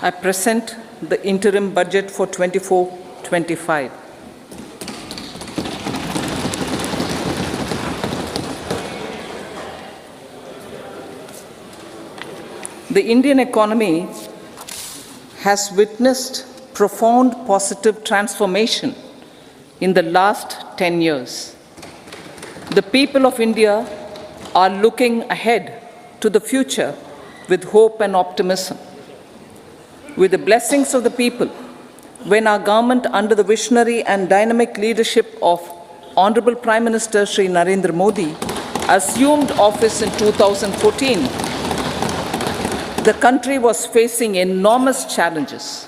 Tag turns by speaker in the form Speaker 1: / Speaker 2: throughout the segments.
Speaker 1: I present the interim budget for 24-25. The Indian economy has witnessed profound positive transformation in the last 10 years. The people of India are looking ahead to the future with hope and optimism. With the blessings of the people, when our government, under the visionary and dynamic leadership of Honorable Prime Minister Shri Narendra Modi, assumed office in 2014, the country was facing enormous challenges.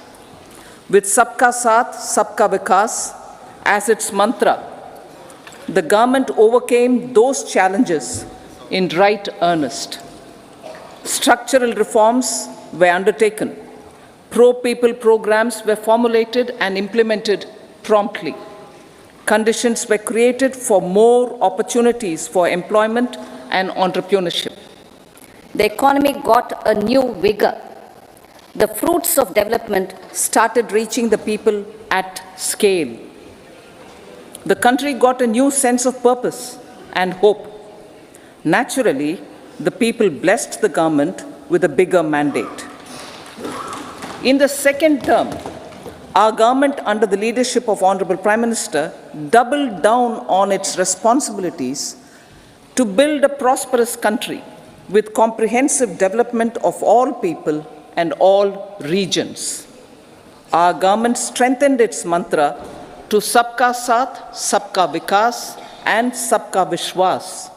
Speaker 1: With Sabka Saath, Sabka Vikas as its mantra, the government overcame those challenges in right earnest. Structural reforms were undertaken. Pro-people programs were formulated and implemented promptly. Conditions were created for more opportunities for employment and entrepreneurship.
Speaker 2: The economy got a new vigor. The fruits of development started reaching the people at scale. The country got a new sense of purpose and hope. Naturally, the people blessed the government with a bigger mandate. In the second term, our government, under the leadership of Honorable Prime Minister, doubled down on its responsibilities to build a prosperous country with comprehensive development of all people and all regions. Our government strengthened its mantra to Sabka Saath, Sabka Vikas, and Sabka Vishwas.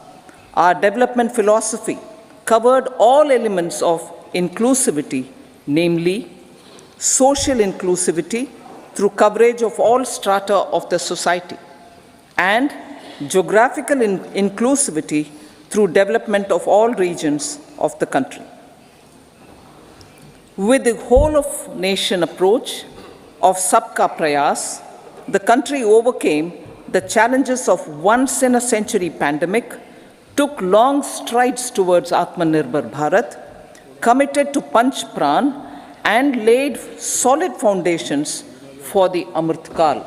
Speaker 2: Our development philosophy covered all elements of inclusivity, namely social inclusivity through coverage of all strata of the society, and geographical inclusivity through development of all regions of the country. With the whole of nation approach of Sabka Prayas, the country overcame the challenges of once-in-a-century pandemic, took long strides towards Atmanirbhar Bharat, committed to Panch Pran, and laid solid foundations for the Amrit Kal.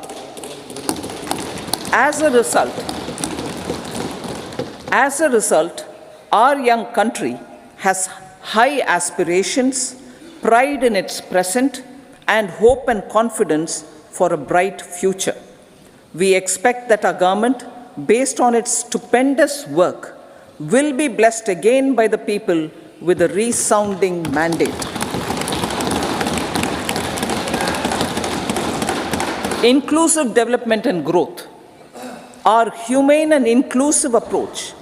Speaker 2: As a result, our young country has high aspirations, pride in its present, and hope and confidence for a bright future. We expect that our government, based on its stupendous work, will be blessed again by the people with a resounding mandate. Inclusive development and growth. Our humane and inclusive approach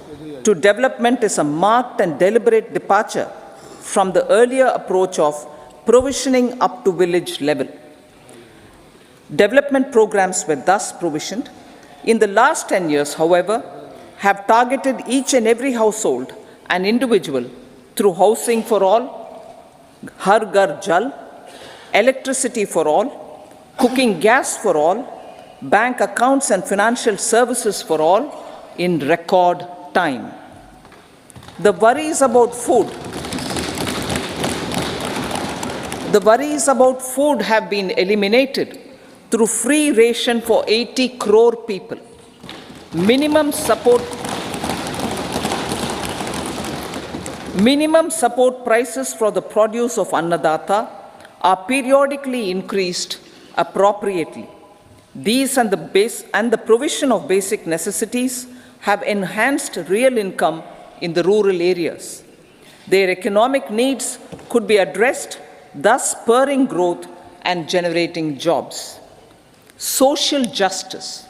Speaker 2: to development is a marked and deliberate departure from the earlier approach of provisioning up to village level. Development programs were thus provisioned. In the last 10 years, however, have targeted each and every household and individual through housing for all, Har Ghar Jal, electricity for all, cooking gas for all, bank accounts and financial services for all in record time. The worries about food have been eliminated through free ration for 80 crore people. Minimum support prices for the produce of Annadata are periodically increased appropriately. These and the provision of basic necessities have enhanced real income in the rural areas. Their economic needs could be addressed, thus spurring growth and generating jobs. Social justice.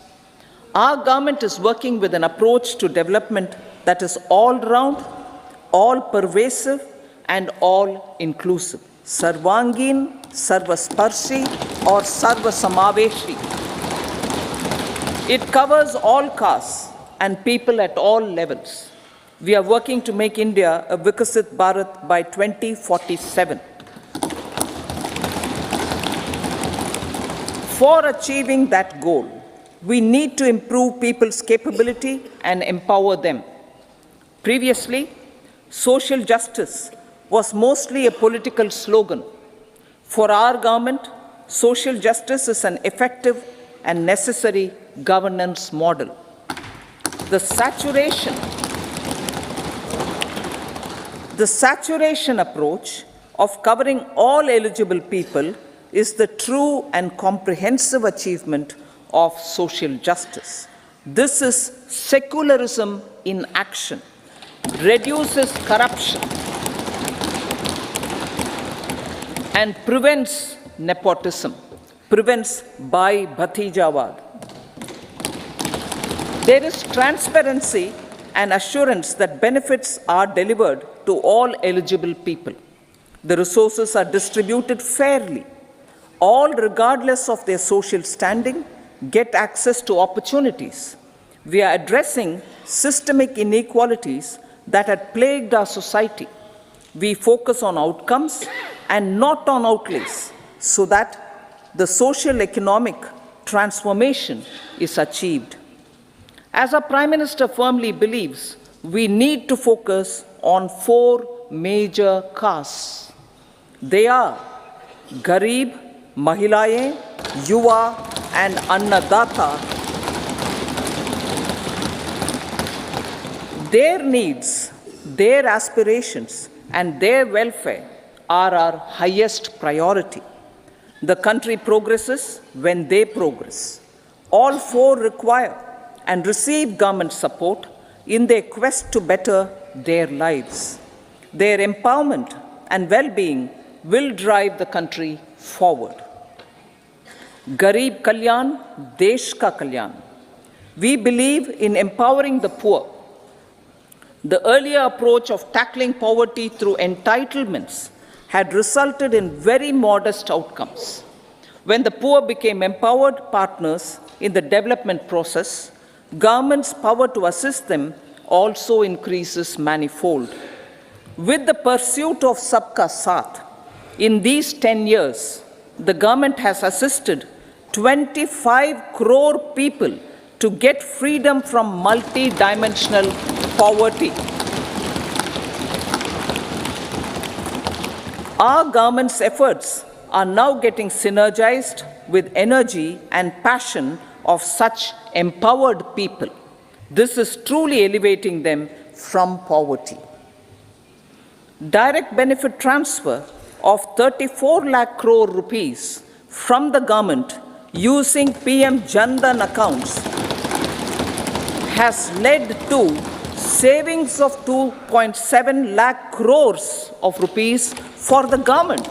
Speaker 2: Our government is working with an approach to development that is all-round, all-pervasive, and all-inclusive. Sarvangin, Sarvasparshi, or Sarvasamaveshi. It covers all castes and people at all levels. We are working to make India a Vikasit Bharat by 2047. For achieving that goal, we need to improve people's capability and empower them. Previously, social justice was mostly a political slogan.
Speaker 1: For our government, social justice is an effective and necessary governance model. The saturation approach of covering all eligible people is the true and comprehensive achievement of social justice. This is secularism in action, reduces corruption, and prevents nepotism, prevents by Bhatijawad. There is transparency and assurance that benefits are delivered to all eligible people. The resources are distributed fairly. All, regardless of their social standing, get access to opportunities. We are addressing systemic inequalities that had plagued our society. We focus on outcomes and not on outlays, so that the social economic transformation is achieved. As our Prime Minister firmly believes, we need to focus on 4 major castes. They are Garib, Mahilaye, Yuva, and Annadata. Their needs, their aspirations, and their welfare are our highest priority. The country progresses when they progress. All 4 require and receive government support in their quest to better their lives. Their empowerment and well-being will drive the country forward. Garib Kalyan, Desh Ka Kalyan. We believe in empowering the poor. The earlier approach of tackling poverty through entitlements had resulted in very modest outcomes. When the poor became empowered partners in the development process, government's power to assist them also increases manifold. With the pursuit of Sabka Saath, in these 10 years, the government has assisted 25 crore people to get freedom from multi-dimensional poverty. Our government's efforts are now getting synergized with energy and passion of such empowered people. This is truly elevating them from poverty. Direct benefit transfer of 34 lakh crore rupees from the government using PM Jan Dhan accounts has led to savings of 2.7 lakh crores of rupees for the government.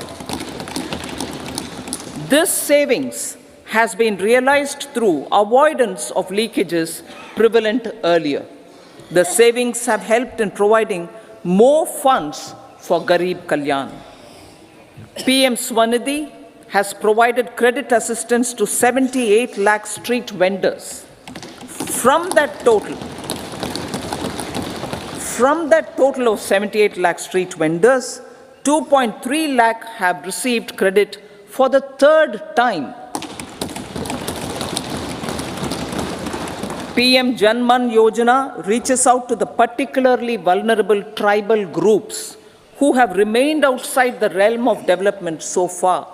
Speaker 1: This savings has been realized through avoidance of leakages prevalent earlier. The savings have helped in providing more funds for Garib Kalyan. PM Swanidhi has provided credit assistance to 78 lakh street vendors. From that total of 78 lakh street vendors, 2.3 lakh have received credit for the 3rd time. PM Janman Yojana reaches out to the particularly vulnerable tribal groups who have remained outside the realm of development so far.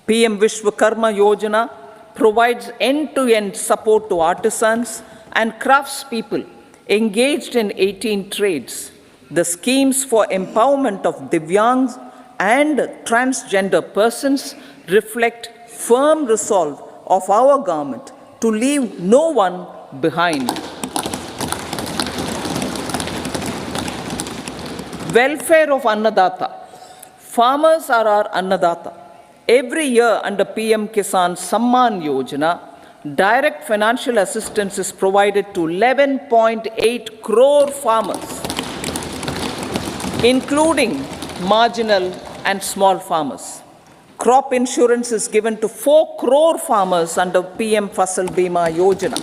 Speaker 1: PM Vishwakarma Yojana provides end-to-end support to artisans and craftspeople engaged in 18 trades. The schemes for empowerment of Divyangs and transgender persons reflect firm resolve of our government to leave no one behind. Welfare of Annadata. Farmers are our Annadata. Every year under PM Kisan Samman Yojana, direct financial assistance is provided to 11.8 crore farmers, including marginal and small farmers. Crop insurance is given to 4 crore farmers under PM Fasal Bima Yojana.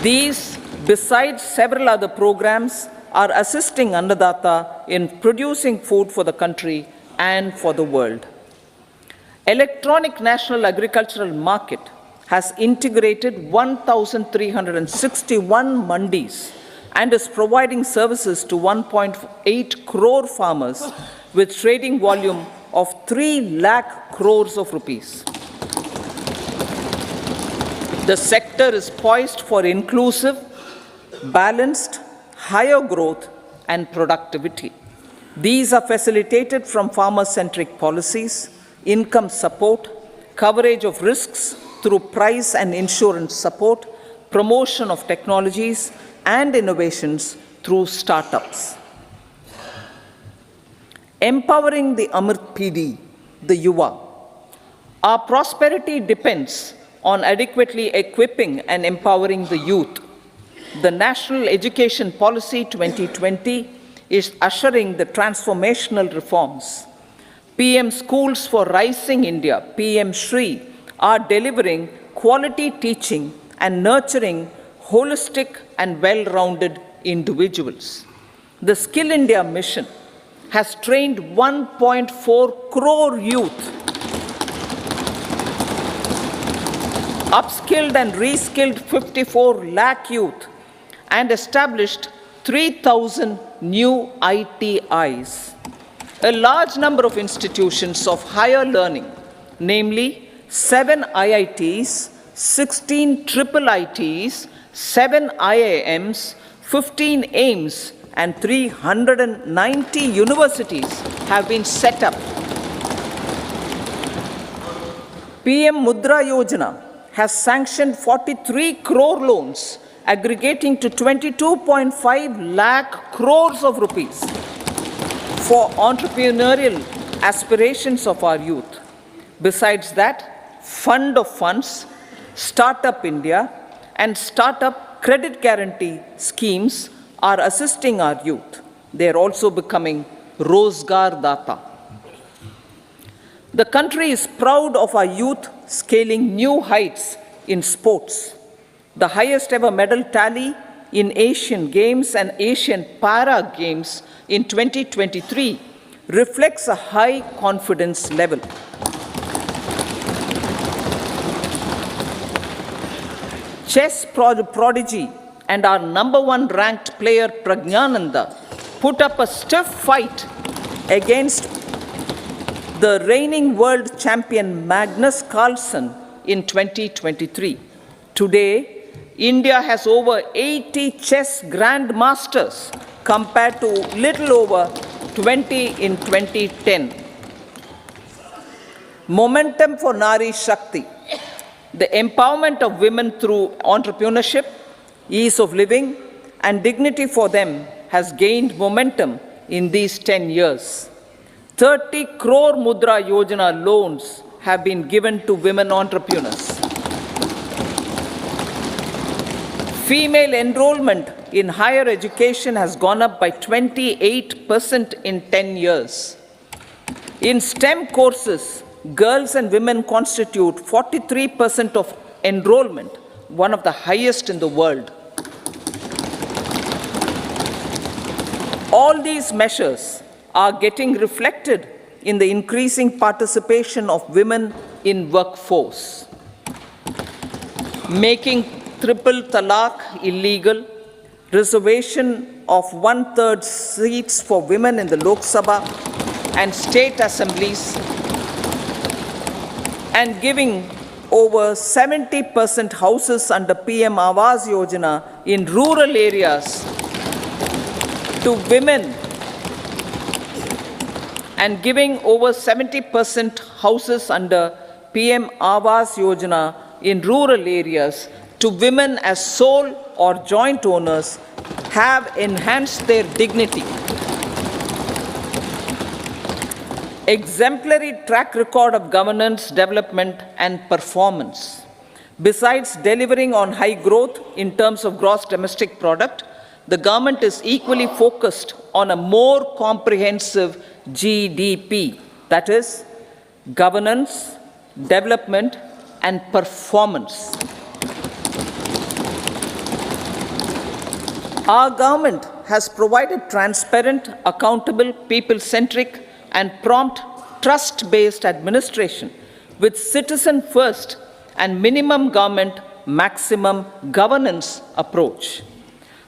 Speaker 1: These, besides several other programs, are assisting Annadata in producing food for the country and for the world. Electronic National Agricultural Market has integrated 1,361 mandis and is providing services to 1.8 crore farmers with trading volume of 3 lakh crores of rupees. The sector is poised for inclusive, balanced, higher growth and productivity. These are facilitated from farmer-centric policies, income support, coverage of risks through price and insurance support, promotion of technologies and innovations through startups. Empowering the Amrit PD, the Yuva. Our prosperity depends on adequately equipping and empowering the youth. The National Education Policy 2020 is ushering the transformational reforms. PM Schools for Rising India, PM Shri, are delivering quality teaching and nurturing holistic and well-rounded individuals. The Skill India mission has trained 1.4 crore youth, upskilled and reskilled 54 lakh youth, and established 3,000 new ITIs. A large number of institutions of higher learning, namely 7 IITs, 16 triple ITs, 7 IIMs, 15 AIMS, and 390 universities have been set up. PM Mudra Yojana has sanctioned 43 crore loans aggregating to 22.5 lakh crores of rupees for entrepreneurial aspirations of our youth. Besides that, Fund of Funds, Startup India, and Startup Credit Guarantee schemes are assisting our youth. They are also becoming Rozgar Data. The country is proud of our youth scaling new heights in sports. The highest ever medal tally in Asian Games and Asian Para Games in 2023 reflects a high confidence level. Chess prodigy and our #1 ranked player Pragnananda put up a stiff fight against the reigning world champion Magnus Carlsen in 2023. Today, India has over 80 chess grandmasters compared to little over 20 in 2010. Momentum for Nari Shakti. The empowerment of women through entrepreneurship, ease of living, and dignity for them has gained momentum in these 10 years. 30 crore Mudra Yojana loans have been given to women entrepreneurs. Female enrollment in higher education has gone up by 28% in 10 years. In STEM courses, girls and women constitute 43% of enrollment, one of the highest in the world. All these measures are getting reflected in the increasing participation of women in workforce. Making triple talaq illegal, reservation of 1/3 seats for women in the Lok Sabha and state assemblies, and giving over 70% houses under PM Awas Yojana in rural areas to women, and giving over 70% houses under PM Awas Yojana in rural areas to women as sole or joint owners have enhanced their dignity. Exemplary track record of governance, development, and performance. Besides delivering on high growth in terms of gross domestic product, the government is equally focused on a more comprehensive GDP, that is, governance, development, and performance. Our government has provided transparent, accountable, people-centric, and prompt, trust-based administration with citizen-first and minimum government, maximum governance approach.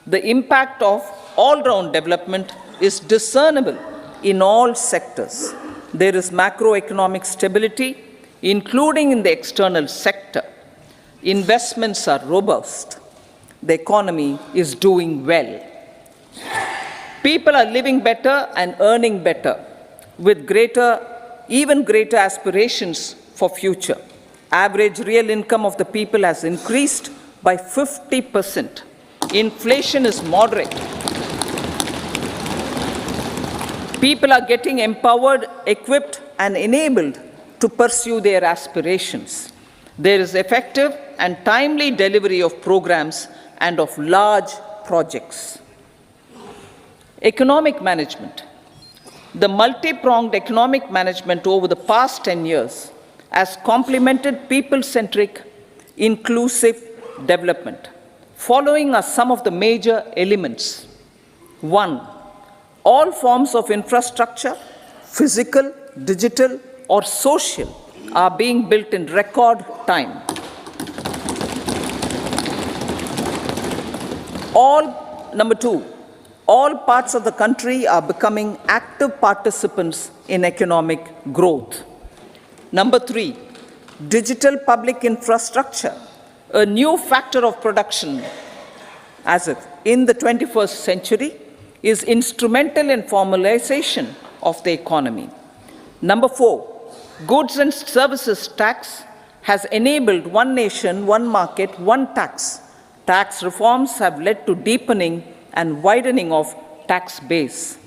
Speaker 1: The impact of all-round development is discernible in all sectors. There is macroeconomic stability, including in the external sector. Investments are robust. The economy is doing well. People are living better and earning better, with even greater aspirations for future. Average real income of the people has increased by 50%. Inflation is moderate. People are getting empowered, equipped, and enabled to pursue their aspirations. There is effective and timely delivery of programs and of large projects. Economic management. The multi-pronged economic management over the past 10 years has complemented people-centric, inclusive development. Following are some of the major elements. 1. All forms of infrastructure, physical, digital, or social, are being built in record time. Number 2, all parts of the country are becoming active participants in economic growth. Number 3, digital public infrastructure, a new factor of production as if in the 21st century, is instrumental in formalization of the economy. Number 4, goods and services tax has enabled one nation, one market, one tax. Tax reforms have led to deepening and widening of tax base.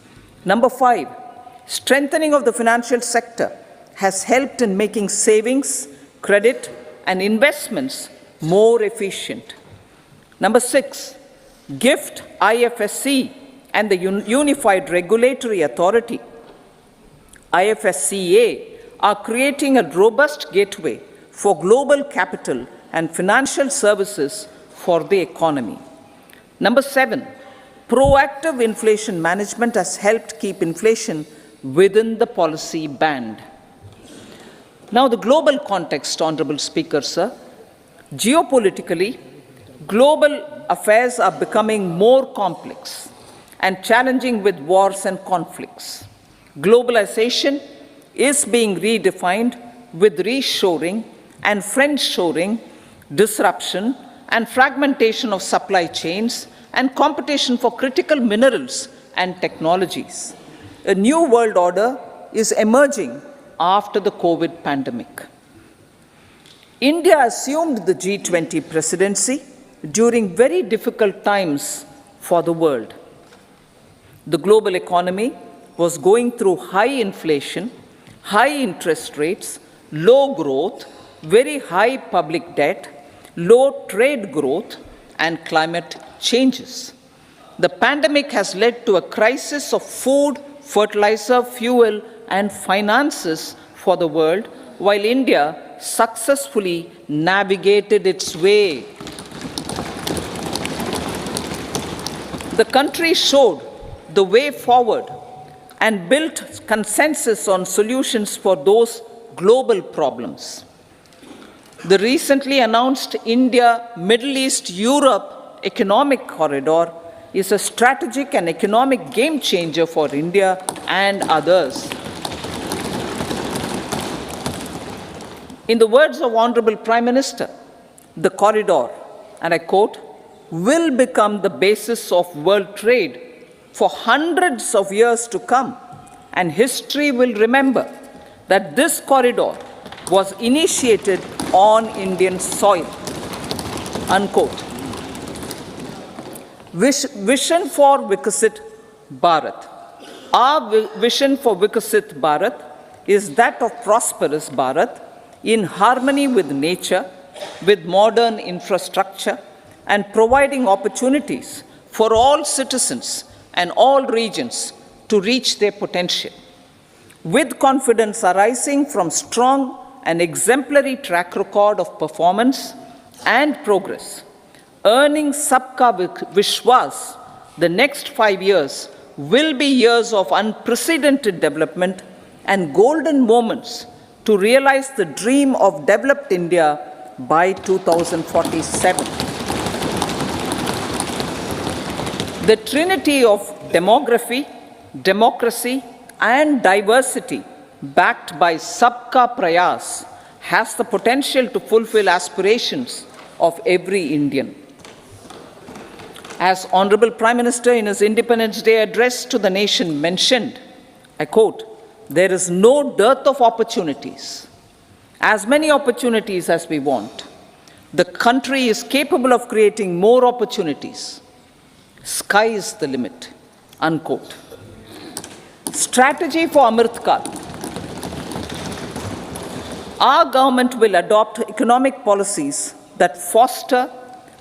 Speaker 1: Number 5, strengthening of the financial sector has helped in making savings, credit, and investments more efficient. Number 6, GIFT IFSC and the Unified Regulatory Authority, IFSCA, are creating a robust gateway for global capital and financial services for the economy. Number 7, proactive inflation management has helped keep inflation within the policy band. Now, the global context, Honorable Speaker, sir. Geopolitically, global affairs are becoming more complex and challenging with wars and conflicts. Globalization is being redefined with reshoring and friendshoring, disruption and fragmentation of supply chains, and competition for critical minerals and technologies. A new world order is emerging after the COVID pandemic. India assumed the G20 presidency during very difficult times for the world. The global economy was going through high inflation, high interest rates, low growth, very high public debt, low trade growth, and climate changes. The pandemic has led to a crisis of food, fertilizer, fuel, and finances for the world, while India successfully navigated its way. The country showed the way forward and built consensus on solutions for those global problems. The recently announced India-Middle East-Europe economic corridor is a strategic and economic game changer for India and others. In the words of Honorable Prime Minister, the corridor, and I quote, will become the basis of world trade for hundreds of years to come, and history will remember that this corridor was initiated on Indian soil, unquote. Vision for Vikasit Bharat. Our vision for Vikasit Bharat is that of prosperous Bharat in harmony with nature, with modern infrastructure, and providing opportunities for all citizens and all regions to reach their potential. With confidence arising from strong and exemplary track record of performance and progress, earning Sabka Vishwas, the next 5 years will be years of unprecedented development and golden moments to realize the dream of developed India by 2047. The trinity of demography, democracy, and diversity, backed by Sabka Prayas, has the potential to fulfill aspirations of every Indian. As Honorable Prime Minister in his Independence Day address to the nation mentioned, I quote, "There is no dearth of opportunities, as many opportunities as we want. The country is capable of creating more opportunities. Sky is the limit," unquote. Strategy for Amrit Kal. Our government will adopt economic policies that foster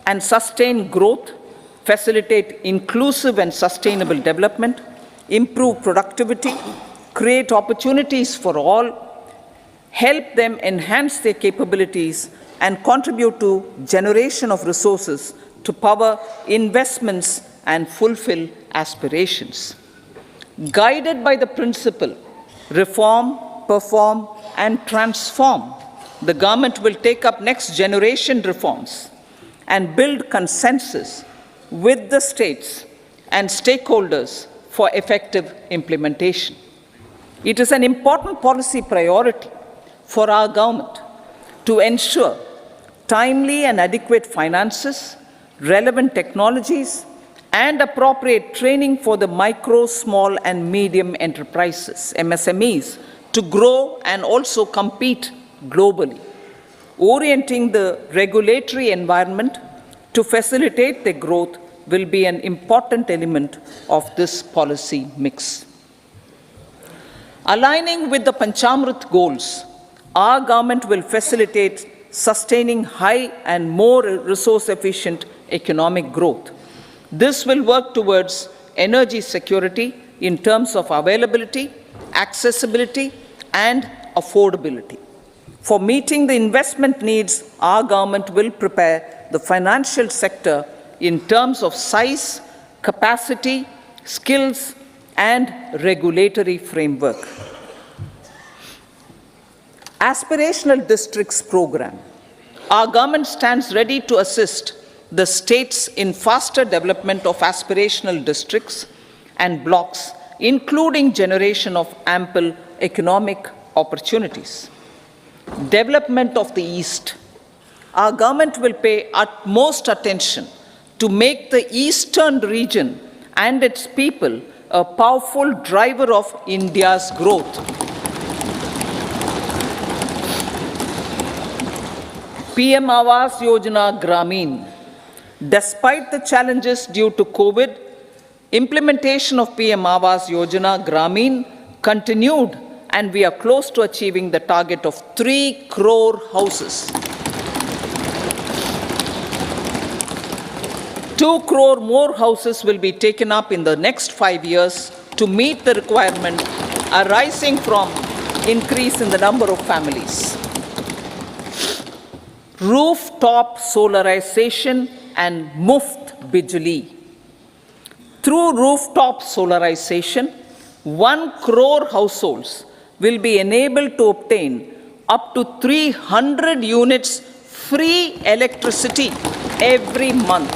Speaker 1: and sustain growth, facilitate inclusive and sustainable development, improve productivity, create opportunities for all, help them enhance their capabilities, and contribute to generation of resources to power investments and fulfill aspirations. Guided by the principle, reform, perform, and transform, the government will take up next generation reforms and build consensus with the states and stakeholders for effective implementation. It is an important policy priority for our government to ensure timely and adequate finances, relevant technologies, and appropriate training for the micro, small, and medium enterprises, MSMEs, to grow and also compete globally. Orienting the regulatory environment to facilitate their growth will be an important element of this policy mix. Aligning with the Panchamrit goals, our government will facilitate sustaining high and more resource-efficient economic growth. This will work towards energy security in terms of availability, accessibility, and affordability. For meeting the investment needs, our government will prepare the financial sector in terms of size, capacity, skills, and regulatory framework. Aspirational Districts Program. Our government stands ready to assist the states in faster development of aspirational districts and blocks, including generation of ample economic opportunities. Development of the East. Our government will pay utmost attention to make the eastern region and its people a powerful driver of India's growth. PM Awas Yojana Gramin. Despite the challenges due to COVID, implementation of PM Awas Yojana Gramin continued, and we are close to achieving the target of 3 crore houses. 2 crore more houses will be taken up in the next 5 years to meet the requirement arising from increase in the number of families. Rooftop solarization and Muft Bijli. Through rooftop solarization, 1 crore households will be enabled to obtain up to 300 units free electricity every month.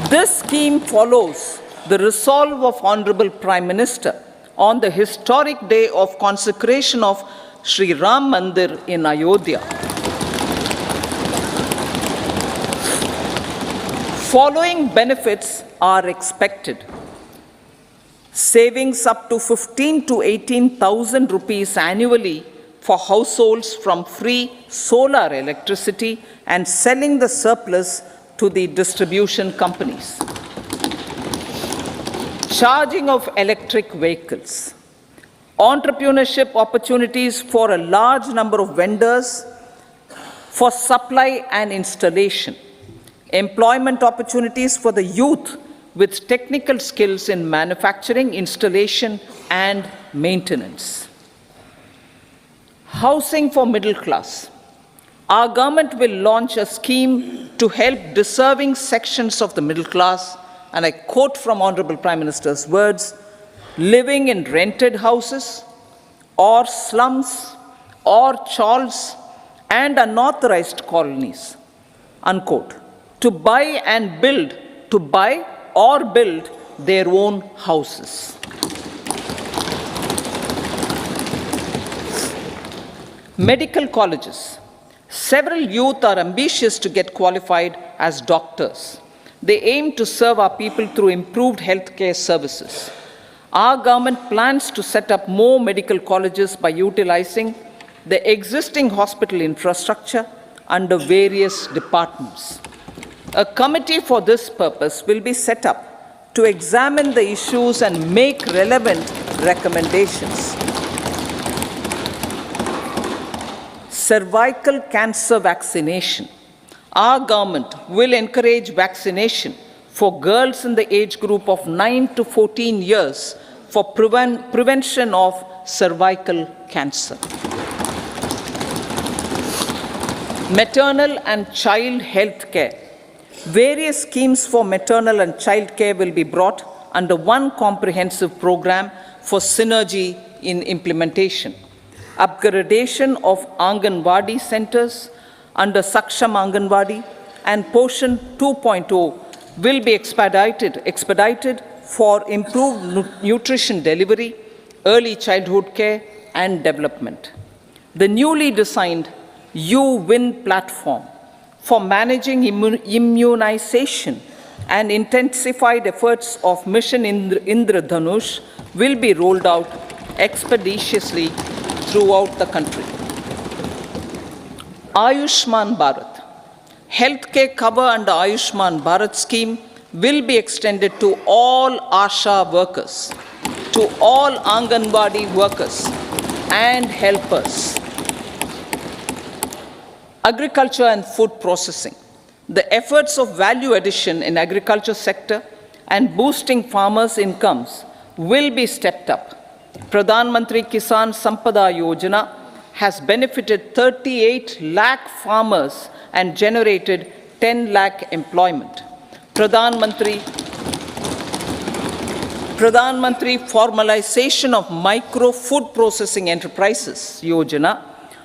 Speaker 1: This scheme follows the resolve of Honorable Prime Minister on the historic day of consecration of Sri Ram Mandir in Ayodhya. Following benefits are expected. Savings up to 15 to 18,000 rupees annually for households from free solar electricity and selling the surplus to the distribution companies. Charging of electric vehicles. Entrepreneurship opportunities for a large number of vendors for supply and installation. Employment opportunities for the youth with technical skills in manufacturing, installation, and maintenance. Housing for middle class. Our government will launch a scheme to help deserving sections of the middle class, and I quote from Honorable Prime Minister's words, living in rented houses or slums or chawls and unauthorized colonies, unquote, to buy and build to buy or build their own houses. Medical colleges. Several youth are ambitious to get qualified as doctors. They aim to serve our people through improved healthcare services. Our government plans to set up more medical colleges by utilizing the existing hospital infrastructure under various departments. A committee for this purpose will be set up to examine the issues and make relevant recommendations. Cervical cancer vaccination. Our government will encourage vaccination for girls in the age group of 9 to 14 years for prevention of cervical cancer. Maternal and child health care. Various schemes for maternal and child care will be brought under one comprehensive program for synergy in implementation. Upgradation of Anganwadi centers under Saksham Anganwadi and Poshan 2.0 will be expedited for improved nutrition delivery, early childhood care and development. The newly designed U-Win platform for managing immunization and intensified efforts of Mission Indradhanush will be rolled out expeditiously throughout the country. Ayushman Bharat. Healthcare cover under Ayushman Bharat scheme will be extended to all ASHA workers, to all Anganwadi workers and helpers. Agriculture and food processing. The efforts of value addition in agriculture sector and boosting farmers' incomes will be stepped up. Pradhan Mantri Kisan Sampada Yojana has benefited 38 lakh farmers and generated 10 lakh employment. Pradhan Mantri Formalization of Micro Food Processing Enterprises Yojana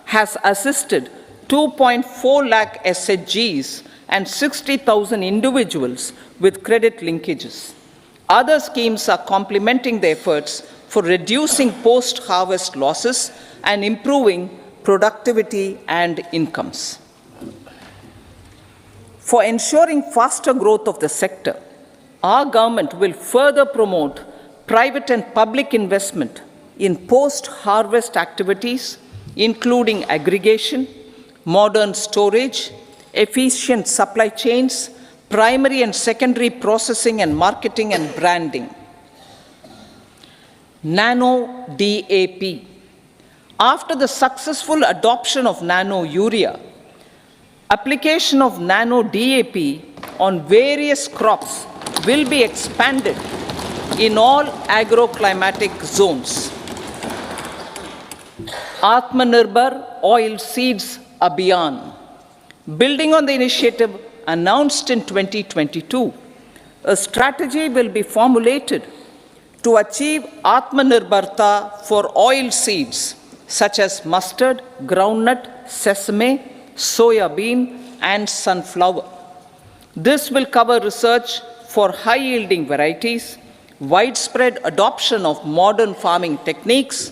Speaker 1: has assisted 2.4 lakh SHGs and 60,000 individuals with credit linkages. Other schemes are complementing the efforts for reducing post-harvest losses and improving productivity and incomes. For ensuring faster growth of the sector, our government will further promote private and public investment in post-harvest activities, including aggregation, modern storage, efficient supply chains, primary and secondary processing and marketing and branding. Nano DAP. After the successful adoption of nano urea, application of nano DAP on various crops will be expanded in all agroclimatic zones. Atmanirbhar Oil Seeds Abhiyan. Building on the initiative announced in 2022, a strategy will be formulated to achieve Atmanirbharta for oil seeds such as mustard, groundnut, sesame, soya bean, and sunflower. This will cover research for high-yielding varieties, widespread adoption of modern farming techniques,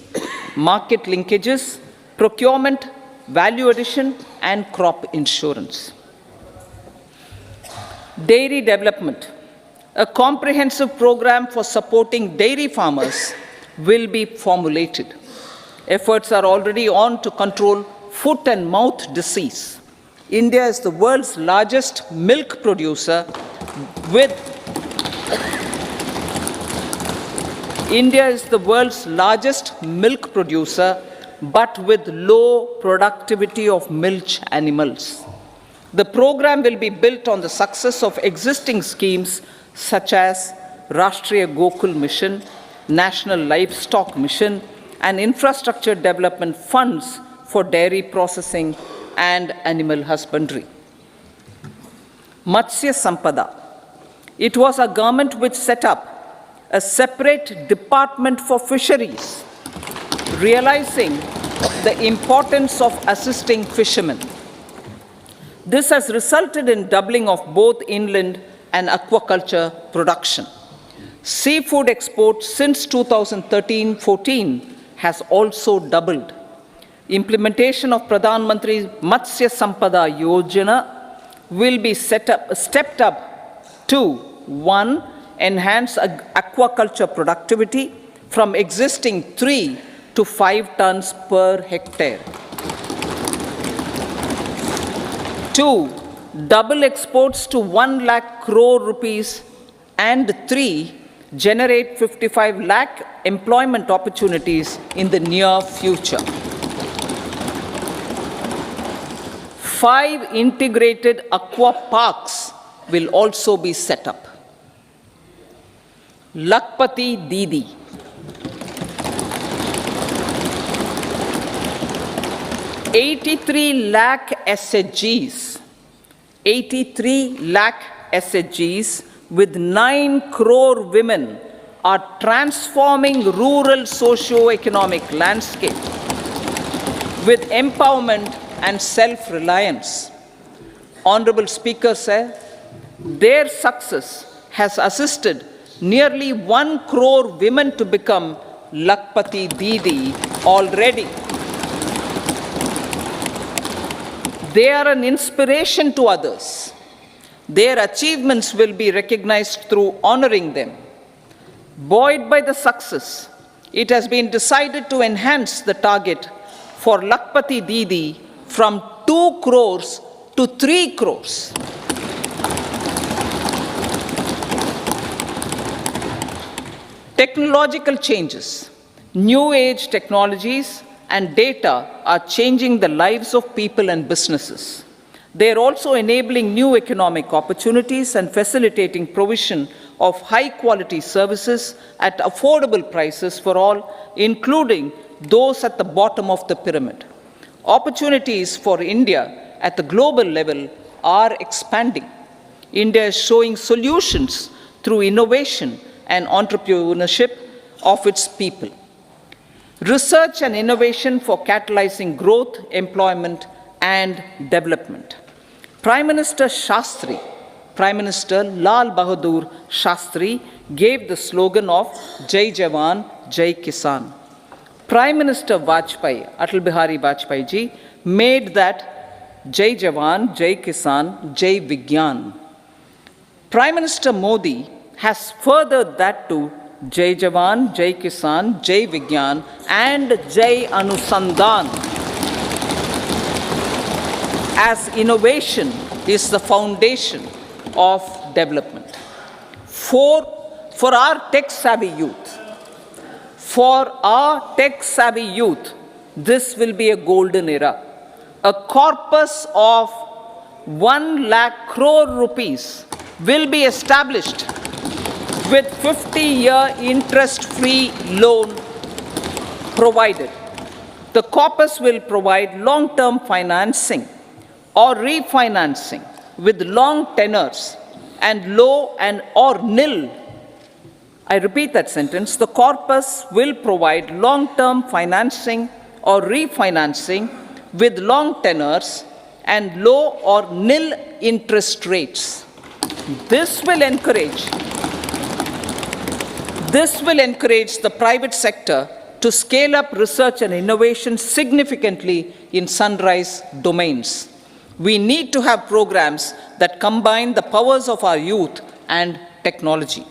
Speaker 1: market linkages, procurement, value addition, and crop insurance. Dairy development. A comprehensive program for supporting dairy farmers will be formulated. Efforts are already on to control foot and mouth disease. India is the world's largest milk producer with but with low productivity of milch animals. The program will be built on the success of existing schemes such as Rashtriya Gokul Mission, National Livestock Mission, and infrastructure development funds for dairy processing and animal husbandry. Matsya Sampada. It was our government which set up a separate department for fisheries, realizing the importance of assisting fishermen. This has resulted in doubling of both inland and aquaculture production. Seafood exports since 2013-14 has also doubled. Implementation of Pradhan Mantri Matsya Sampada Yojana will be stepped up to 1. Enhance aquaculture productivity from existing 3 to 5 tons per hectare. 2. Double exports to 1 lakh crore rupees, and 3. Generate 55 lakh employment opportunities in the near future. 5 integrated aqua parks will also be set up. Lakpati Didi. 83 lakh SHGs. 83 lakh SHGs with 9 crore women are transforming rural socio-economic landscape with empowerment and self-reliance. Honorable Speaker sir, their success has assisted nearly 1 crore women to become Lakpati Didi already. They are an inspiration to others. Their achievements will be recognized through honoring them. Buoyed by the success, it has been decided to enhance the target for Lakpati Didi from 2 crores to 3 crores. Technological changes, new age technologies and data are changing the lives of people and businesses. They are also enabling new economic opportunities and facilitating provision of high-quality services at affordable prices for all, including those at the bottom of the pyramid. Opportunities for India at the global level are expanding. India is showing solutions through innovation and entrepreneurship of its people. Research and innovation for catalyzing growth, employment, and development. Prime Minister Shastri, Prime Minister Lal Bahadur Shastri gave the slogan of Jai Jawan, Jai Kisan. Prime Minister Vajpayee, Atal Bihari Vajpayee ji, made that Jai Jawan, Jai Kisan, Jai Vigyan. Prime Minister Modi has furthered that to Jai Jawan, Jai Kisan, Jai Vigyan, and Jai Anusandhan, as innovation is the foundation of development. For our tech-savvy youth, this will be a golden era. A corpus of 1 lakh crore rupees will be established with 50-year interest-free loan provided. The corpus will provide long-term financing or refinancing with long tenors and low and or nil. I repeat that sentence. The corpus will provide long-term financing or refinancing with long tenors and low or nil interest rates. This will encourage the private sector to scale up research and innovation significantly in sunrise domains. We need to have programs that combine the powers of our youth and technology.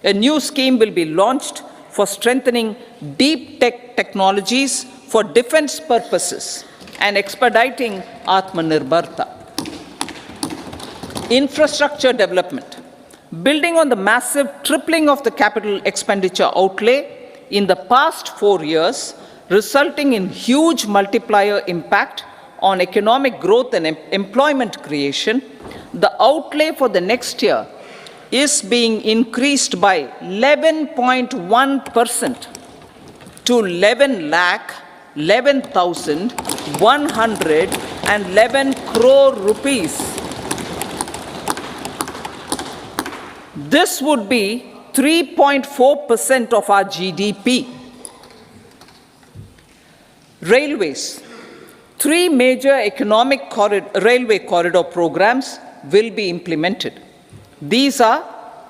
Speaker 1: A new scheme will be launched for strengthening deep tech technologies for defense purposes and expediting Atmanirbharta. Infrastructure development. Building on the massive tripling of the capital expenditure outlay in the past 4 years, resulting in huge multiplier impact on economic growth and employment creation, the outlay for the next year is being increased by 11.1% to 11,11,111 crore rupees. This would be 3.4% of our GDP. Railways. 3 major economic railway corridor programs will be implemented. These are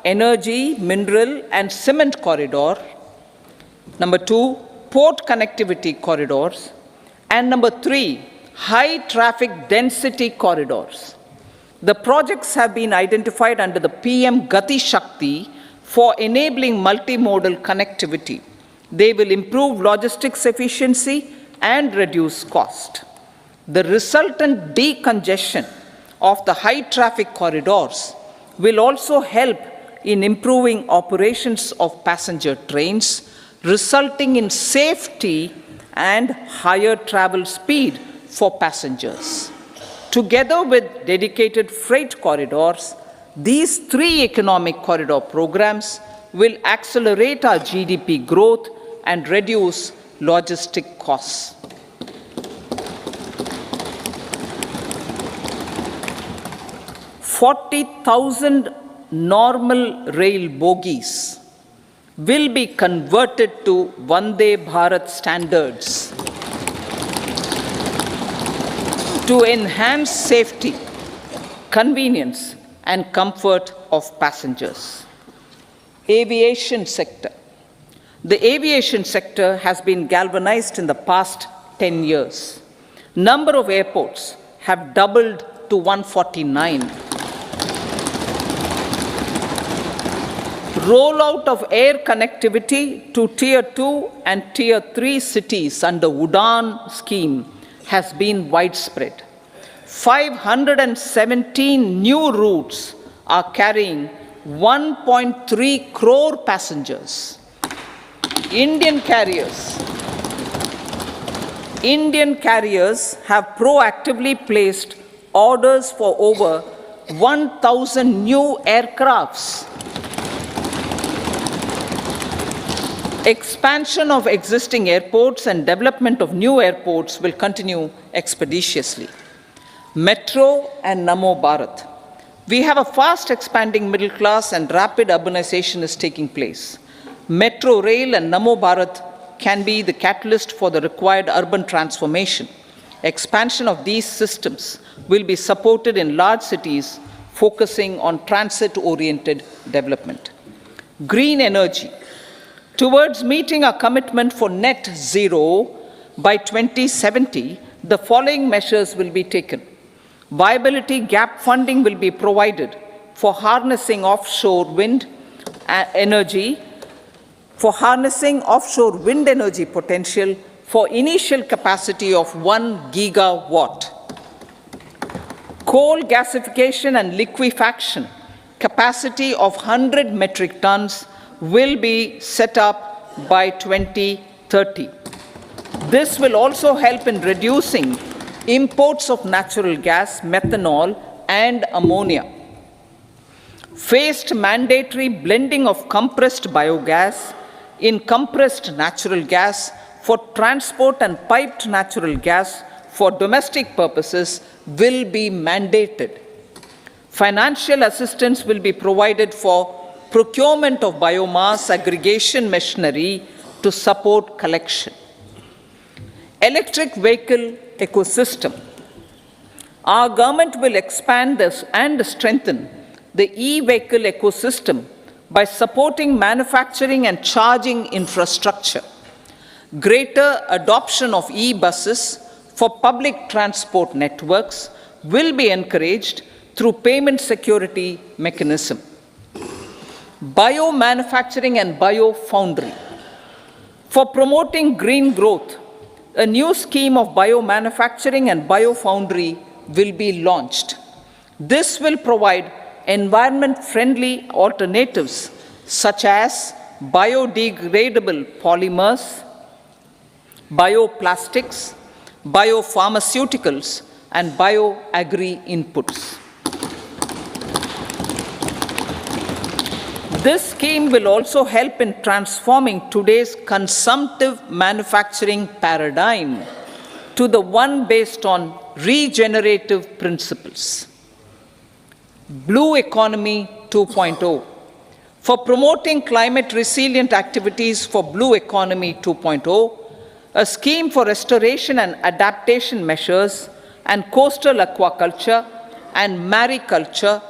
Speaker 1: energy, mineral, and cement corridor. Number 2, port connectivity corridors. And number 3, high traffic density corridors. The projects have been identified under the PM Gati Shakti for enabling multimodal connectivity. They will improve logistics efficiency and reduce cost. The resultant decongestion of the high traffic corridors will also help in improving operations of passenger trains, resulting in safety and higher travel speed for passengers. Together with dedicated freight corridors, these 3 economic corridor programs will accelerate our GDP growth and reduce logistic costs. 40,000 normal rail bogies will be converted to Vande Bharat standards to enhance safety, convenience, and comfort of passengers. Aviation sector. The aviation sector has been galvanized in the past 10 years. Number of airports have doubled to 149. Rollout of air connectivity to Tier 2 and Tier 3 cities under UDAN scheme has been widespread. 517 new routes are carrying 1.3 crore passengers. Indian carriers have proactively placed orders for over 1,000 new aircrafts. Expansion of existing airports and development of new airports will continue expeditiously. Metro and Namo Bharat. We have a fast expanding middle class and rapid urbanization is taking place. Metro rail and Namo Bharat can be the catalyst for the required urban transformation. Expansion of these systems will be supported in large cities focusing on transit-oriented development. Green energy. Towards meeting our commitment for net zero by 2070, the following measures will be taken. Viability gap funding will be provided for harnessing offshore wind energy, potential for initial capacity of 1 gigawatt. Coal gasification and liquefaction capacity of 100 metric tons will be set up by 2030. This will also help in reducing imports of natural gas, methanol, and ammonia. Phased mandatory blending of compressed biogas in compressed natural gas for transport and piped natural gas for domestic purposes will be mandated. Financial assistance will be provided for procurement of biomass aggregation machinery to support collection. Electric vehicle ecosystem. Our government will expand this and strengthen the e-vehicle ecosystem by supporting manufacturing and charging infrastructure. Greater adoption of e-buses for public transport networks will be encouraged through payment security mechanism. Biomanufacturing and biofoundry. For promoting green growth, a new scheme of biomanufacturing and biofoundry will be launched. This will provide environment-friendly alternatives such as biodegradable polymers, bioplastics, biopharmaceuticals, and bioagri inputs. This scheme will also help in transforming today's consumptive manufacturing paradigm to the one based on regenerative principles. Blue Economy 2.0. For promoting climate resilient activities for Blue Economy 2.0, a scheme for restoration and adaptation measures and coastal aquaculture and mariculture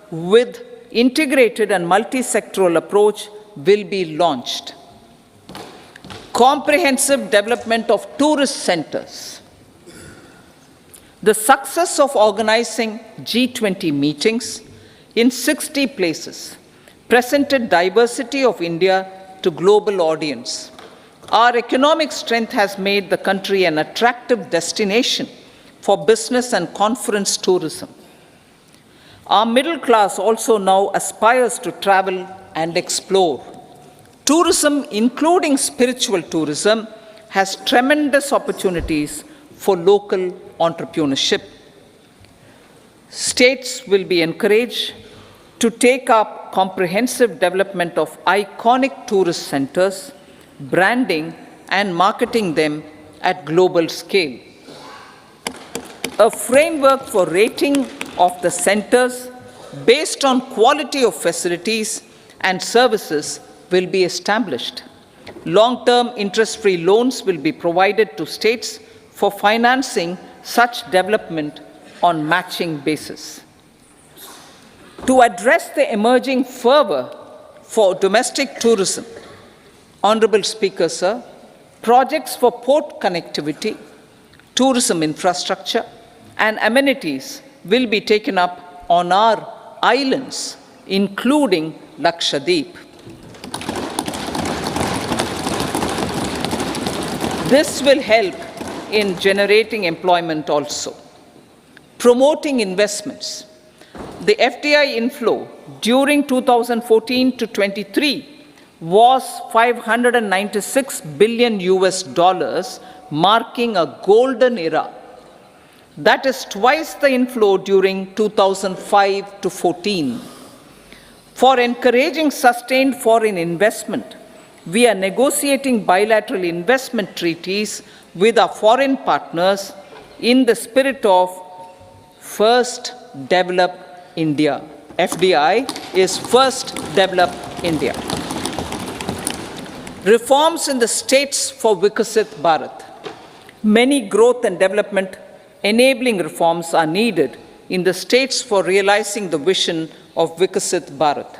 Speaker 1: with integrated and multi-sectoral approach will be launched. Comprehensive development of tourist centers. The success of organizing G20 meetings in 60 places presented diversity of India to global audience. Our economic strength has made the country an attractive destination for business and conference tourism. Our middle class also now aspires to travel and explore. Tourism, including spiritual tourism, has tremendous opportunities for local entrepreneurship. States will be encouraged to take up comprehensive development of iconic tourist centers, branding and marketing them at global scale. A framework for rating of the centers based on quality of facilities and services will be established. Long-term interest-free loans will be provided to states for financing such development on matching basis. To address the emerging fervor for domestic tourism, Honorable Speaker, sir, projects for port connectivity, tourism infrastructure, and amenities will be taken up on our islands, including Lakshadweep. This will help in generating employment also. Promoting investments. The FDI inflow during 2014 to 23 was $596 billion US, marking a golden era. That is twice the inflow during 2005 to 14. For encouraging sustained foreign investment, we are negotiating bilateral investment treaties with our foreign partners in the spirit of First Develop India. FDI is First Develop India. Reforms in the states for Vikasit Bharat. Many growth and development enabling reforms are needed in the states for realizing the vision of Vikasit Bharat.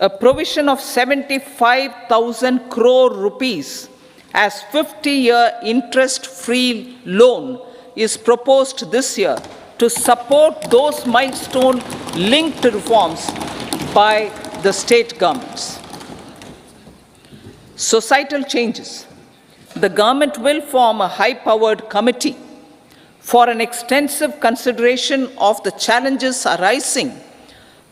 Speaker 1: A provision of 75,000 crore rupees as 50-year interest-free loan is proposed this year to support those milestone-linked reforms by the state governments. Societal changes. The government will form a high-powered committee for an extensive consideration of the challenges arising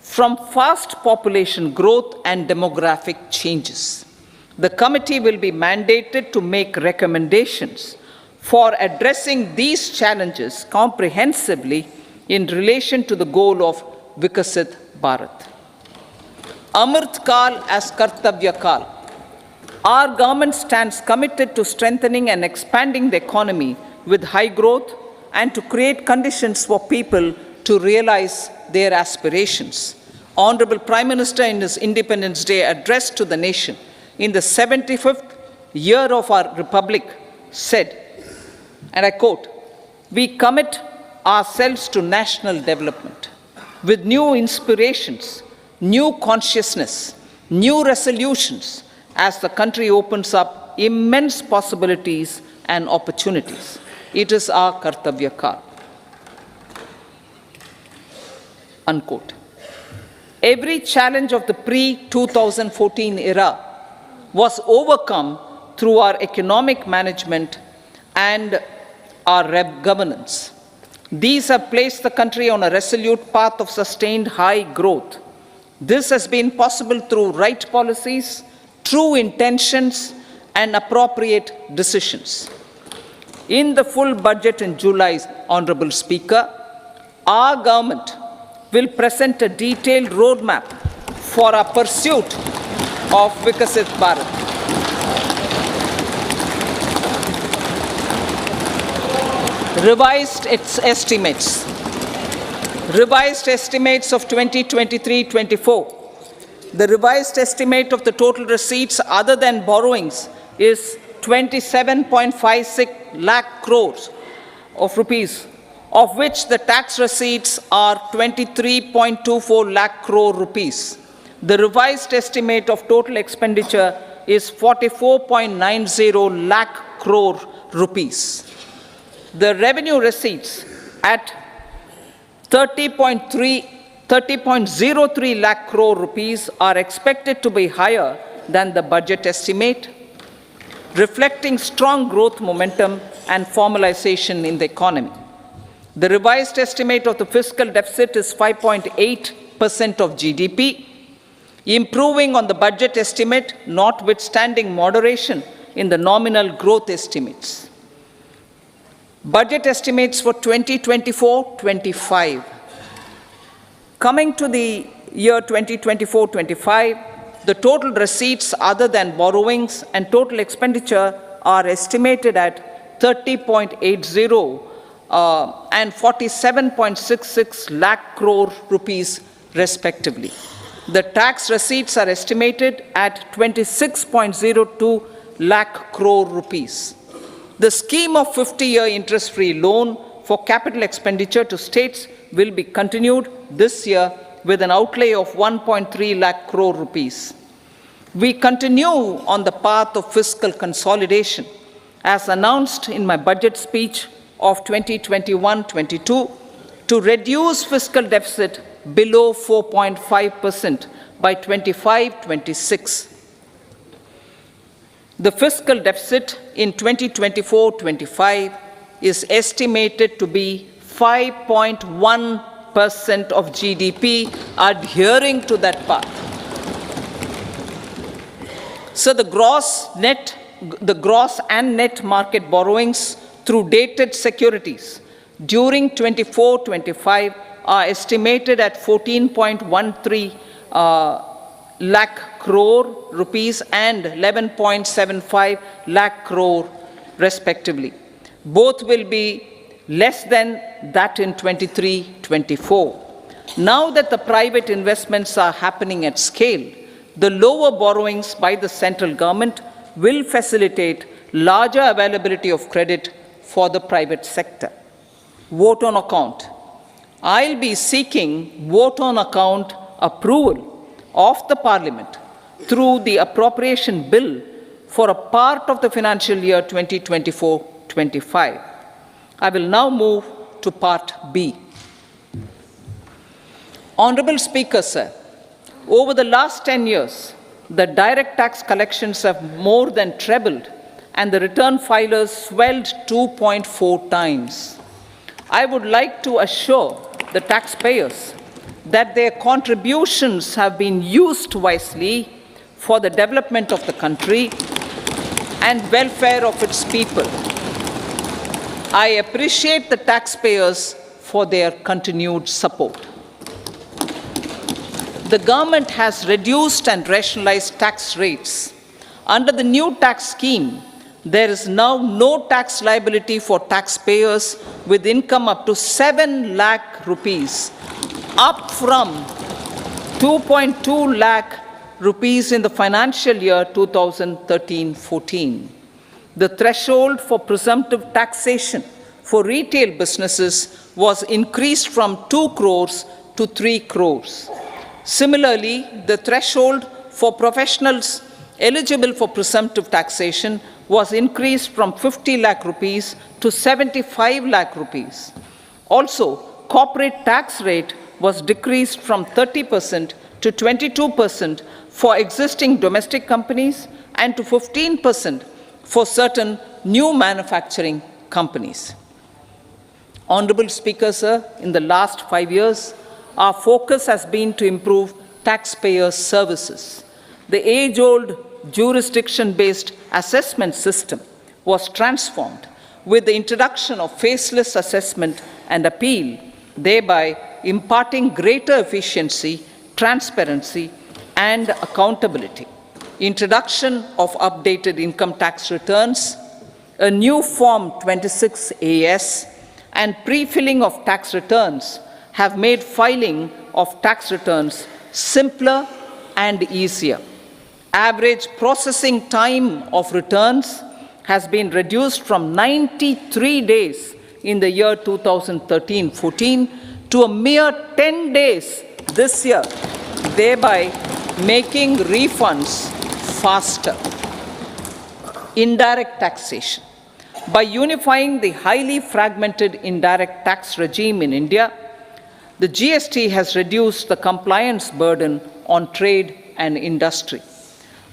Speaker 1: from fast population growth and demographic changes. The committee will be mandated to make recommendations for addressing these challenges comprehensively in relation to the goal of Vikasit Bharat. Amrit Kal as Kartavya Kal. Our government stands committed to strengthening and expanding the economy with high growth and to create conditions for people to realize their aspirations. Honorable Prime Minister, in his Independence Day address to the nation in the 75th year of our Republic, said, and I quote, "We commit ourselves to national development with new inspirations, new consciousness, new resolutions as the country opens up immense possibilities and opportunities. It is our Kartavya Kal." Unquote. Every challenge of the pre-2014 era was overcome through our economic management and our governance. These have placed the country on a resolute path of sustained high growth. This has been possible through right policies, true intentions, and appropriate decisions. In the full budget in July, Honorable Speaker, our government will present a detailed roadmap for our pursuit of Vikasit Bharat. Revised estimates of 2023-24. The revised estimate of the total receipts other than borrowings is 27.56 lakh crores of rupees, of which the tax receipts are 23.24 lakh crore rupees. The revised estimate of total expenditure is 44.90 lakh crore rupees. The revenue receipts at 30.03 lakh crore rupees are expected to be higher than the budget estimate, reflecting strong growth momentum and formalization in the economy. The revised estimate of the fiscal deficit is 5.8% of GDP, improving on the budget estimate, notwithstanding moderation in the nominal growth estimates. Budget estimates for 2024-25. Coming to the year 2024-25, the total receipts other than borrowings and total expenditure are estimated at 30.80 and 47.66 lakh crore rupees respectively. The tax receipts are estimated at 26.02 lakh crore rupees. The scheme of 50-year interest-free loan for capital expenditure to states will be continued this year with an outlay of 1.3 lakh crore rupees. We continue on the path of fiscal consolidation, as announced in my budget speech of 2021-22, to reduce fiscal deficit below 4.5% by 25-26. The fiscal deficit in 2024-25 is estimated to be 5.1% of GDP, adhering to that path. So the gross and net market borrowings through dated securities during 24-25 are estimated at 14.13 lakh crore rupees and 11.75 lakh crore respectively. Both will be less than that in 23-24. Now that the private investments are happening at scale, the lower borrowings by the central government will facilitate larger availability of credit for the private sector. Vote on account. I'll be seeking vote on account approval of the Parliament through the appropriation bill for a part of the financial year 2024-25. I will now move to Part B. Honorable Speaker, sir, over the last 10 years, the direct tax collections have more than trebled and the return filers swelled 2.4 times. I would like to assure the taxpayers that their contributions have been used wisely for the development of the country and welfare of its people. I appreciate the taxpayers for their continued support. The government has reduced and rationalized tax rates. Under the new tax scheme, there is now no tax liability for taxpayers with income up to 7 lakh rupees, up from 2.2 lakh rupees in the financial year 2013-14. The threshold for presumptive taxation for retail businesses was increased from 2 crores to 3 crores. Similarly, the threshold for professionals eligible for presumptive taxation was increased from 50 lakh rupees to 75 lakh rupees. Also, corporate tax rate was decreased from 30% to 22% for existing domestic companies and to 15% for certain new manufacturing companies. Honorable Speaker, sir, in the last 5 years, our focus has been to improve taxpayer services. The age-old jurisdiction-based assessment system was transformed with the introduction of faceless assessment and appeal, thereby imparting greater efficiency, transparency, and accountability. Introduction of updated income tax returns, a new Form 26AS, and pre-filling of tax returns have made filing of tax returns simpler and easier. Average processing time of returns has been reduced from 93 days in the year 2013-14 to a mere 10 days this year, thereby making refunds faster. Indirect taxation. By unifying the highly fragmented indirect tax regime in India, the GST has reduced the compliance burden on trade and industry.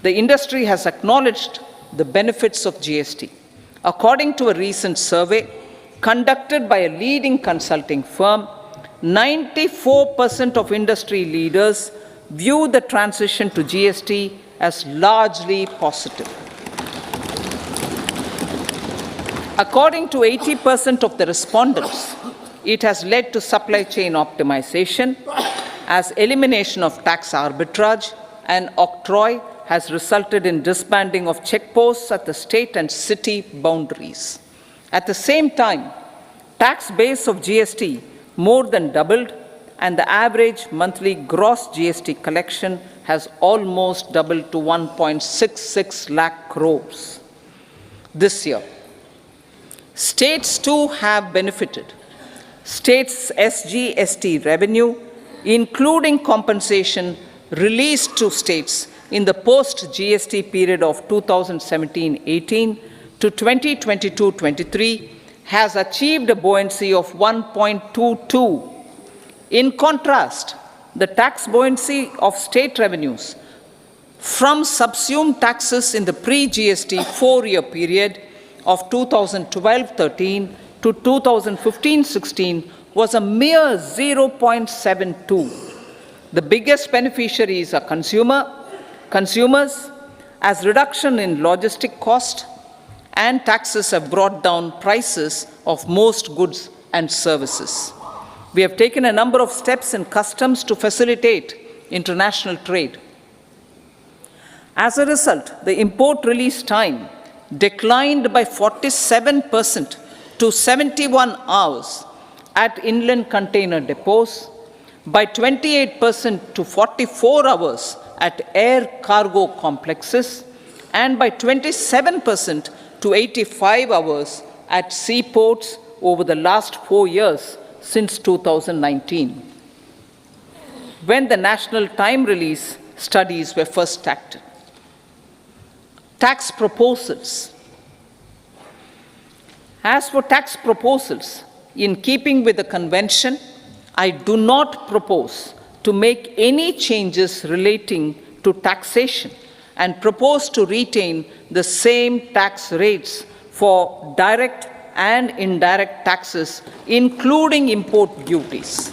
Speaker 1: The industry has acknowledged the benefits of GST. According to a recent survey conducted by a leading consulting firm, 94% of industry leaders view the transition to GST as largely positive. According to 80% of the respondents, it has led to supply chain optimization, as elimination of tax arbitrage and octroi has resulted in disbanding of checkposts at the state and city boundaries. At the same time, tax base of GST more than doubled, and the average monthly gross GST collection has almost doubled to 1.66 lakh crores this year. States too have benefited. States' SGST revenue, including compensation released to states in the post-GST period of 2017-18 to 2022-23, has achieved a buoyancy of 1.22. In contrast, the tax buoyancy of state revenues from subsumed taxes in the pre-GST four-year period of 2012-13 to 2015-16 was a mere 0.72. The biggest beneficiaries are consumers, as reduction in logistic cost and taxes have brought down prices of most goods and services. We have taken a number of steps in customs to facilitate international trade. As a result, the import release time declined by 47% to 71 hours at inland container depots, by 28% to 44 hours at air cargo complexes, and by 27% to 85 hours at seaports over the last 4 years since 2019, when the national time release studies were first acted. Tax proposals. As for tax proposals, in keeping with the convention, I do not propose to make any changes relating to taxation and propose to retain the same tax rates for direct and indirect taxes, including import duties.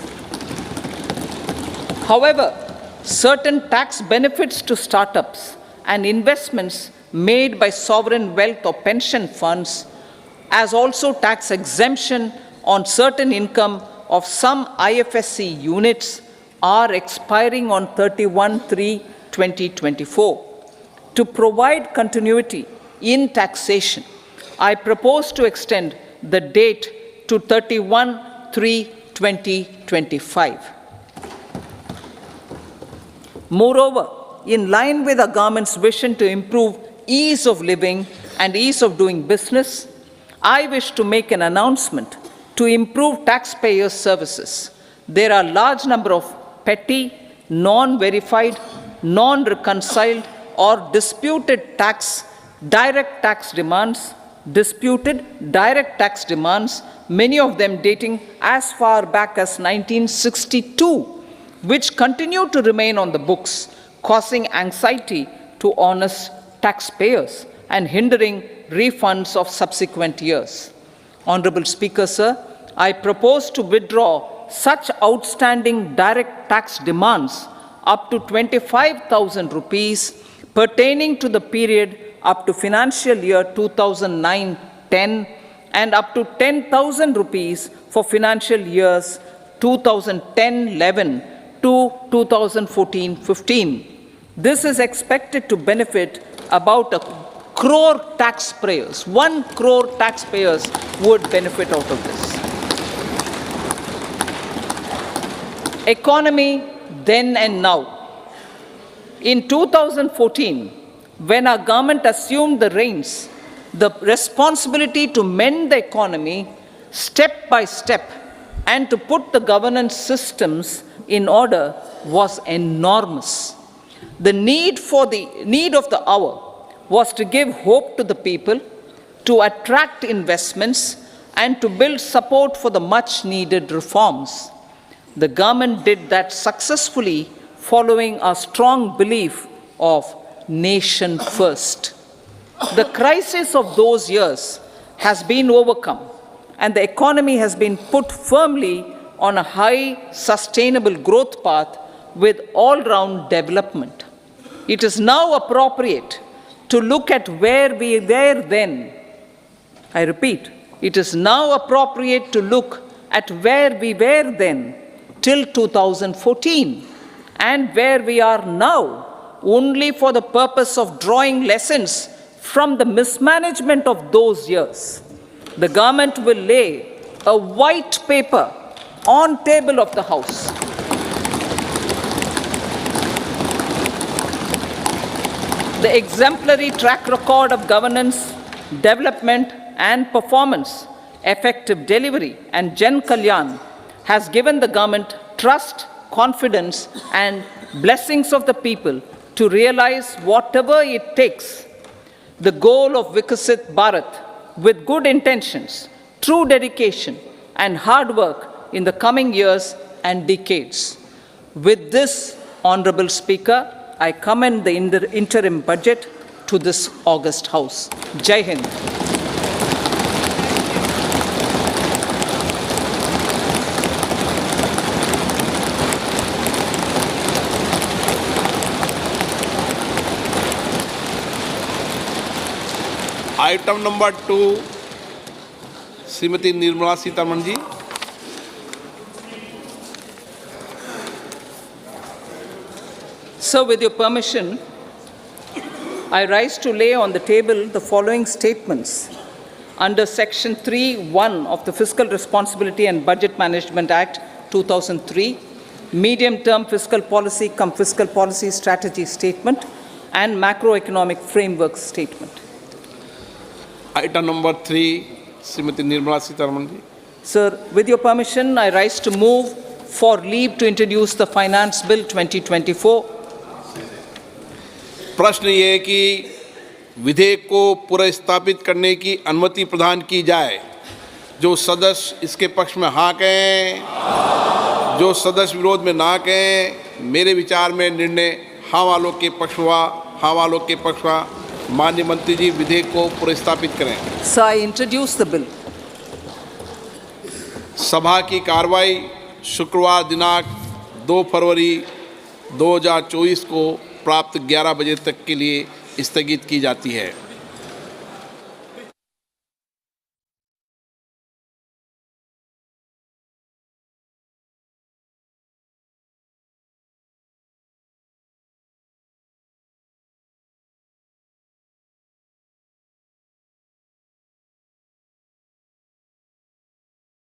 Speaker 1: However, certain tax benefits to startups and investments made by sovereign wealth or pension funds, as also tax exemption on certain income of some IFSC units, are expiring on 31/3/2024. To provide continuity in taxation, I propose to extend the date to 31/3/2025. Moreover, in line with the government's vision to improve ease of living and ease of doing business, I wish to make an announcement to improve taxpayers' services. There are a large number of petty, non-verified, non-reconciled, or disputed direct tax demands, many of them dating as far back as 1962, which continue to remain on the books, causing anxiety to honest taxpayers and hindering refunds of subsequent years. Honorable Speaker, sir, I propose to withdraw such outstanding direct tax demands up to 25,000 rupees pertaining to the period up to financial year 2009-10 and up to 10,000 rupees for financial years 2010-11 to 2014-15. This is expected to benefit about 1 crore taxpayers. 1 crore taxpayers would benefit out of this. Economy then and now. In 2014, when our government assumed the reins, the responsibility to mend the economy step by step, and to put the governance systems in order was enormous. The need of the hour was to give hope to the people, to attract investments, and to build support for the much-needed reforms. The government did that successfully, following a strong belief of nation first. The crisis of those years has been overcome, and the economy has been put firmly on a high, sustainable growth path with all-round development. It is now appropriate to look at where we were then. I repeat, it is now appropriate to look at where we were then till 2014 and where we are now, only for the purpose of drawing lessons from the mismanagement of those years. The government will lay a white paper on table of the House. The exemplary track record of governance, development, and performance, effective delivery, and Jan Kalyan has given the government trust, confidence, and blessings of the people to realize whatever it takes. The goal of Vikasit Bharat, with good intentions, true dedication, and hard work in the coming years and decades. With this, Honorable Speaker, I commend the interim budget to this august House. Jai Hind.
Speaker 3: Item number 2 Shrimati Nirmala Sitharaman ji.
Speaker 1: So, with your permission, I rise to lay on the table the following statements under Section 3(1) of the Fiscal Responsibility and Budget Management Act 2003, Medium-Term Fiscal Policy cum Fiscal Policy Strategy Statement and Macroeconomic Framework Statement.
Speaker 3: Item number 3 Shrimati Nirmala Sitharaman ji.
Speaker 1: Sir, with your permission, I rise to move for leave to introduce the Finance Bill 2024.
Speaker 3: प्रश्न ये है कि विधेयक को पुनर्स्थापित करने की अनुमति प्रदान की जाए। जो सदस्य इसके पक्ष में हाँ कहें, जो सदस्य विरोध में ना कहें। मेरे विचार में निर्णय हाँ वालों के पक्ष हुआ, हाँ वालों के पक्ष हुआ। माननीय मंत्री जी, विधेयक को पुनर्स्थापित करें।
Speaker 1: So I introduce the bill.
Speaker 3: सभा की कार्रवाई शुक्रवार दिनांक 2 फरवरी 2024 को प्राप्त 11 बजे तक के लिए स्थगित की जाती है।